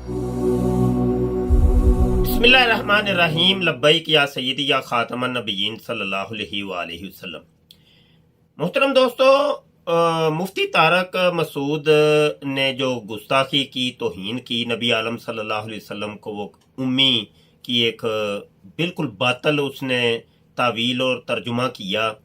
बिस्मिल्लाहिर्रहमानिर्रहीम। लब्बैक या सय्यदी या खातमन नबिय्यीन सल्लल्लाहु अलैहि वसल्लम। मोहतरम दोस्तों, मुफ्ती तारक मसूद ने जो गुस्ताखी की, तौहीन की नबी आलम सल्लल्लाहु अलैहि वसल्लम को, वो उम्मी की एक बिल्कुल बातल उसने तावील और तर्जुमा किया।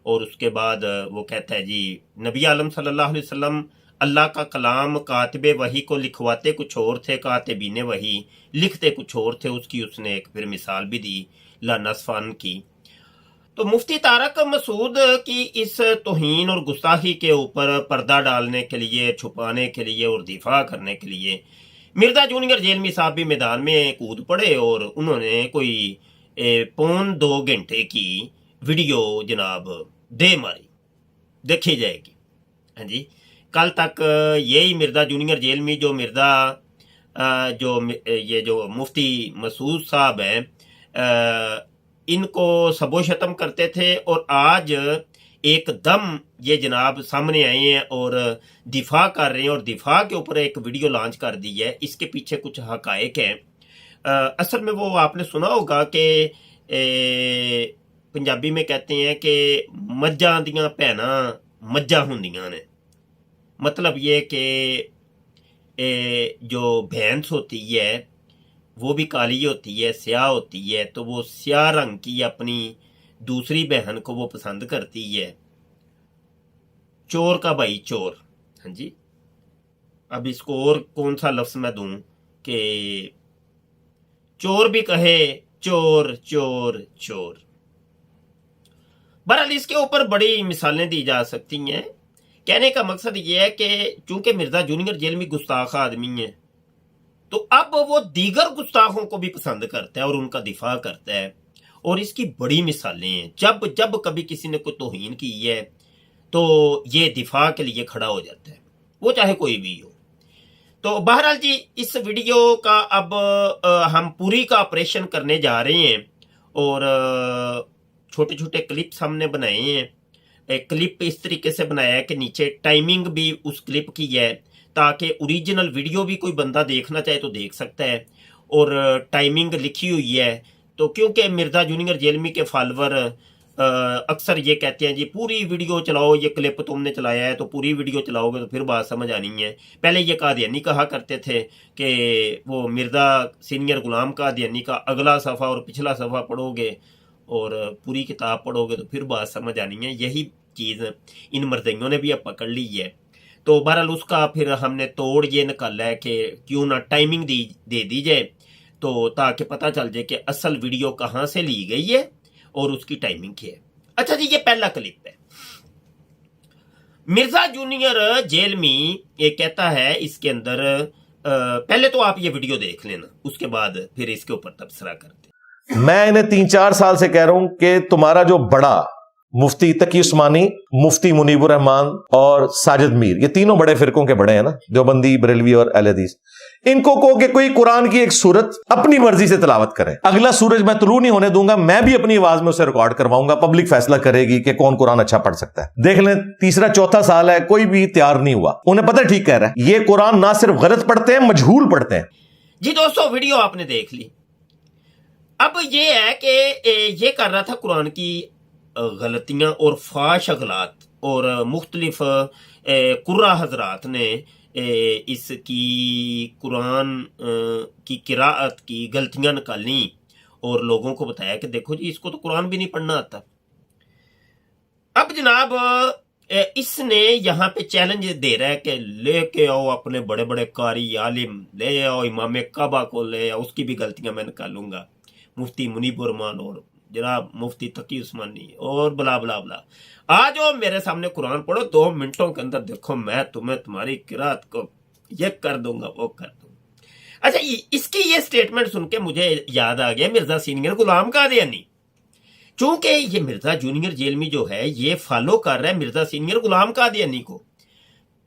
और उसके बाद वो कहता है जी नबी आलम सल्लल्लाहु अलैहि वसल्लम अल्लाह का कलाम कातिबे वही को लिखवाते कुछ और थे, कातिबीने वही लिखते कुछ और थे। उसकी उसने एक फिर मिसाल भी दी ला नस्फान की। तो मुफ्ती तारक मसूद की इस तौहीन और गुस्ताखी के ऊपर पर्दा डालने के लिए, छुपाने के लिए और दिफा करने के लिए मिर्जा जूनियर जेलमी साहब भी मैदान में कूद पड़े और उन्होंने कोई पौन 2 घंटे की वीडियो जनाब दे मारी, देखी जाएगी। हाँ जी, कल तक यही मिर्जा जूनियर जेलमी जो मिर्जा ये जो मुफ्ती मसूद साहब हैं, इनको सबो शतम करते थे और आज एकदम ये जनाब सामने आए हैं और दिफा कर रहे हैं और दिफा के ऊपर एक वीडियो लॉन्च कर दी है। इसके पीछे कुछ हकायक हैं। असल में वो आपने सुना होगा कि पंजाबी में कहते हैं कि मज्जां दियां भैनां मज्जां हुंदियां ने। मतलब ये कि जो भैंस होती है वो भी काली होती है, स्याह होती है, तो वो स्याह रंग की अपनी दूसरी बहन को वो पसंद करती है। चोर का भाई चोर। हाँ जी, अब इसको और कौन सा लफ्ज मैं दूं कि चोर भी कहे चोर चोर चोर। बहरहाल इसके ऊपर बड़ी मिसालें दी जा सकती हैं। कहने का मकसद ये है कि चूंकि मिर्जा जूनियर जेलमी गुस्ताख आदमी है, तो अब वो दीगर गुस्ताखों को भी पसंद करता है और उनका दिफा करता है। और इसकी बड़ी मिसालें हैं। जब जब कभी किसी ने कोई तौहीन की है तो ये दिफा के लिए खड़ा हो जाता है, वो चाहे कोई भी हो। तो बहरहाल जी, इस वीडियो का अब हम पूरी का ऑपरेशन करने जा रहे हैं और छोटे छोटे क्लिप्स हमने बनाए हैं। एक क्लिप इस तरीके से बनाया है कि नीचे टाइमिंग भी उस क्लिप की है, ताकि ओरिजिनल वीडियो भी कोई बंदा देखना चाहे तो देख सकता है। और टाइमिंग लिखी हुई है। तो क्योंकि मिर्जा जूनियर जेलमी के फॉलोवर अक्सर ये कहते हैं जी पूरी वीडियो चलाओ, ये क्लिप तुमने चलाया है तो पूरी वीडियो चलाओगे तो फिर बात समझ आनी है। पहले ये कादियानी कहा करते थे कि वो मिर्जा सीनियर गुलाम कादियानी का अगला सफ़ा और पिछला सफ़ा पढ़ोगे और पूरी किताब पढ़ोगे तो फिर बात समझ आनी है। यही चीज़ इन मर्दियों ने भी अब पकड़ ली है। तो बहरहाल उसका फिर हमने तोड़ ये निकाला है कि क्यों ना टाइमिंग दे दी जाए, तो ताकि पता चल जाए कि असल वीडियो कहाँ से ली गई है और उसकी टाइमिंग क्या है। अच्छा जी, ये पहला क्लिप है। मिर्जा जूनियर जेलमी ये कहता है इसके अंदर, पहले तो आप ये वीडियो देख लेना, उसके बाद फिर इसके ऊपर तबसरा करते। मैं इन्हें 3-4 साल से कह रहा हूं कि तुम्हारा जो बड़ा मुफ्ती तकी उस्मानी, मुफ्ती मुनीबुर रहमान और साजिद मीर, ये तीनों बड़े फिरकों के बड़े हैं ना, देवबंदी, बरेलवी और अहले हदीस, इनको कहो कि कोई कुरान की एक सूरत अपनी मर्जी से तिलावत करे। अगला सूरज मैं तुलू नहीं होने दूंगा, मैं भी अपनी आवाज में उसे रिकॉर्ड करवाऊंगा। पब्लिक फैसला करेगी कि कौन कुरान अच्छा पढ़ सकता है। देख लें, तीसरा चौथा साल है, कोई भी तैयार नहीं हुआ। उन्हें पता ठीक कह रहा है, ये कुरान ना सिर्फ गलत पढ़ते हैं, मजहूल पढ़ते हैं। जी दोस्तों, वीडियो आपने देख ली। अब ये है कि ये कर रहा था कुरान की गलतियां और फाश अगलात, और मुख्तलिफ कुर्रा हजरात ने इसकी कुरान की किराअत की गलतियां निकाली और लोगों को बताया कि देखो जी, इसको तो कुरान भी नहीं पढ़ना आता। अब जनाब इसने यहाँ पे चैलेंज दे रहा है कि लेके आओ अपने बड़े बड़े कारी आलिम, ले आओ इमाम काबा को, ले आओ, उसकी भी गलतियां मैं निकालूंगा। मुफ्ती मुनीबुर रहमान और जनाब मुफ्ती तकी उस्मानी और बला बला बला, आ जाओ मेरे सामने कुरान पढ़ो, 2 मिनटों के अंदर देखो मैं तुम्हें तुम्हारी किरात को ये कर दूंगा, वो कर दूंगा। अच्छा, इसकी ये स्टेटमेंट सुन के मुझे याद आ गया मिर्जा सीनियर गुलाम कादियानी। चूंकि ये मिर्जा जूनियर जेलमी जो है ये फॉलो कर रहा है मिर्जा सीनियर गुलाम कादियानी को।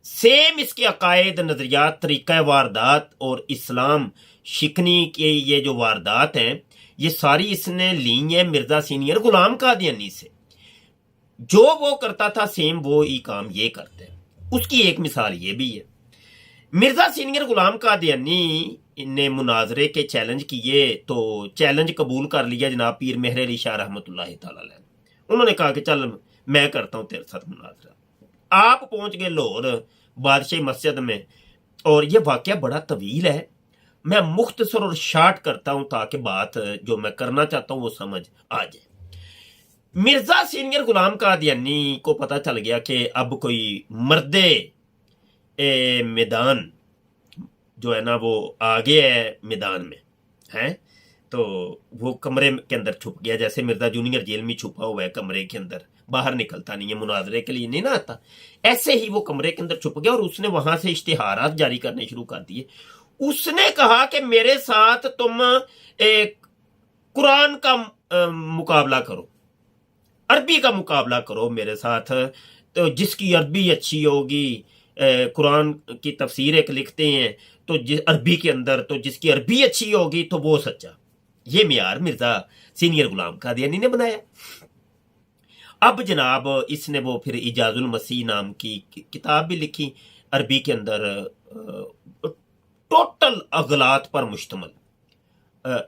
सेम इसके अकायद, नजरियात, तरीका वारदात और इस्लाम शिकनी के ये जो वारदात हैं, ये सारी इसने ली है मिर्जा सीनियर गुलाम कादियानी से। जो वो करता था सेम वो ही काम ये करते हैं। उसकी एक मिसाल ये भी है, मिर्जा सीनियर गुलाम कादियानी ने मुनाजरे के चैलेंज किए तो चैलेंज कबूल कर लिया जनाब पीर मेहर अली शाह रहमतुल्लाह ताला अलैह। उन्होंने कहा कि चल मैं करता हूँ तेरे साथ मुनाजरा। आप पहुंच गए लाहौर बादशाही मस्जिद में, और ये वाकया बड़ा तवील है, मैं मुख्तसर और शार्ट करता हूं ताकि बात जो मैं करना चाहता हूं वो समझ आ जाए। मिर्जा सीनियर गुलाम कादियानी को पता चल गया कि अब कोई मर्दे मैदान जो है ना वो आगे है मैदान में है, तो वो कमरे के अंदर छुप गया, जैसे मिर्जा जूनियर जेल में छुपा हुआ है कमरे के अंदर, बाहर निकलता नहीं है, मुनाजरे के लिए नहीं ना आता, ऐसे ही वो कमरे के अंदर छुप गया और उसने वहां से इश्तिहारात जारी करने शुरू कर दिए। उसने कहा कि मेरे साथ तुम कुरान का मुकाबला करो, अरबी का मुकाबला करो मेरे साथ, तो जिसकी अरबी अच्छी होगी, कुरान की तफसीर एक लिखते हैं तो अरबी के अंदर, तो जिसकी अरबी अच्छी होगी तो वो सच्चा। ये मियार मिर्जा सीनियर गुलाम कादियानी ने बनाया। अब जनाब इसने वो फिर इजाजुल मसीह नाम की किताब भी लिखी, अरबी के अंदर टोटल अगलात पर मुश्तमल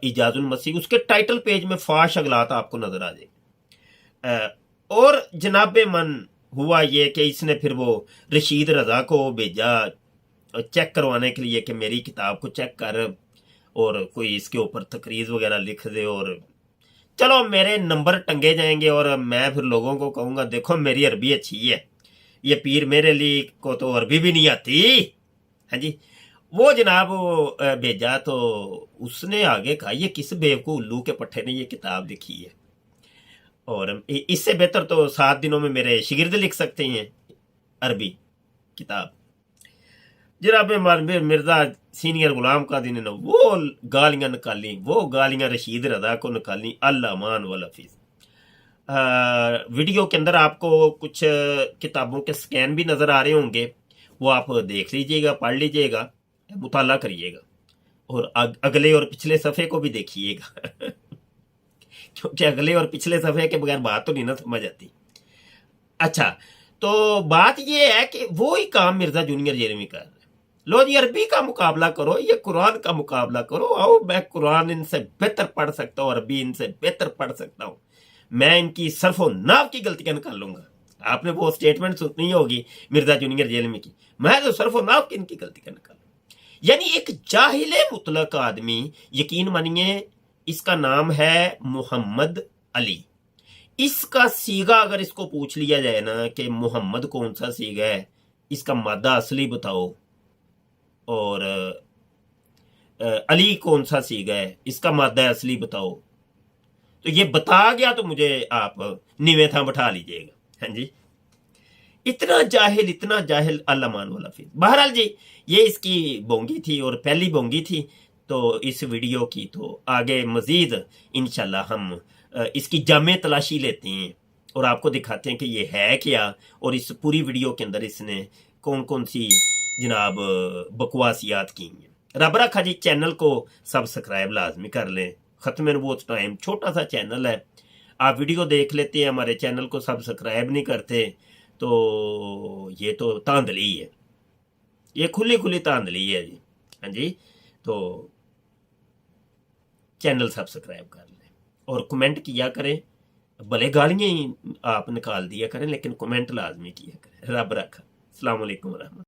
इजाजुल मसीह। उसके टाइटल पेज में फाश अगलात आपको नजर आ जाएगा। और जनाब मन हुआ ये कि इसने फिर वो रशीद रजा को भेजा चेक करवाने के लिए कि मेरी किताब को चेक कर और कोई इसके ऊपर तकरीज वगैरह लिख दे, और चलो मेरे नंबर टंगे जाएंगे और मैं फिर लोगों को कहूँगा देखो मेरी अरबी अच्छी है, ये पीर मेरे लिए को तो अरबी भी नहीं आती। हाँ जी, वो जनाब भेजा तो उसने आगे कहा ये किस बेवकूफ उल्लू के पट्टे ने ये किताब लिखी है, और इससे बेहतर तो 7 दिनों में मेरे शिगिर्द लिख सकते हैं अरबी किताब। जनाब मिर्जा सीनियर गुलाम कादियानी ने वो गालियां निकाली, वो गालियां रशीद रजा को निकाली, अल अमान वल हफीज। वीडियो के अंदर आपको कुछ किताबों के स्कैन भी नजर आ रहे होंगे, वो आप देख लीजिएगा, पढ़ लीजिएगा, मुताला करिएगा, और अगले और पिछले सफ़े को भी देखिएगा क्योंकि अगले और पिछले सफ़े के बगैर बात तो नहीं ना समझ आती। अच्छा, तो बात ये है कि वो ही काम मिर्जा जूनियर जेल में कर रहे हैं। लो जी अरबी का मुकाबला करो, ये कुरान का मुकाबला करो, आओ मैं कुरान इनसे बेहतर पढ़ सकता हूँ, अरबी इनसे बेहतर पढ़ सकता हूँ, मैं इनकी सर्फो नाव की गलतियां निकाल लूंगा। आपने वो स्टेटमेंट सुनी होगी मिर्जा जूनियर जेल में की, मैं तो सर्फो नाव की इनकी गलतियां निकाल। यानी एक जाहिले मुतलक आदमी, यकीन मानिए इसका नाम है मोहम्मद अली। इसका सीगा अगर इसको पूछ लिया जाए ना कि मोहम्मद कौन सा सीगा है, इसका मादा असली बताओ, और अली कौन सा सीगा है, इसका मादा असली बताओ, तो ये बता गया तो मुझे आप नीवे था बैठा लीजिएगा। हाँ जी, इतना जाहिल अल्लामान वाला फिर। बहरहाल जी ये इसकी बोंगी थी और पहली बोंगी थी तो इस वीडियो की, तो आगे मजीद इंशाल्लाह हम इसकी जामे तलाशी लेते हैं और आपको दिखाते हैं कि ये है क्या, और इस पूरी वीडियो के अंदर इसने कौन कौन सी जनाब बकवासियात की हैं। रब रखा जी, चैनल को सब्सक्राइब लाजमी कर लें, ख़त्म नबूवत टाइम छोटा सा चैनल है, आप वीडियो देख लेते हैं, हमारे चैनल को सब्सक्राइब नहीं करते, तो ये तो तांदली है, ये खुली तांदली है जी। हाँ जी, तो चैनल सब्सक्राइब कर लें और कमेंट किया करें, भले गालियाँ ही आप निकाल दिया करें लेकिन कमेंट लाजमी किया करें। रब रखा। अस्सलाम वालेकुम रहमतुल्लाह।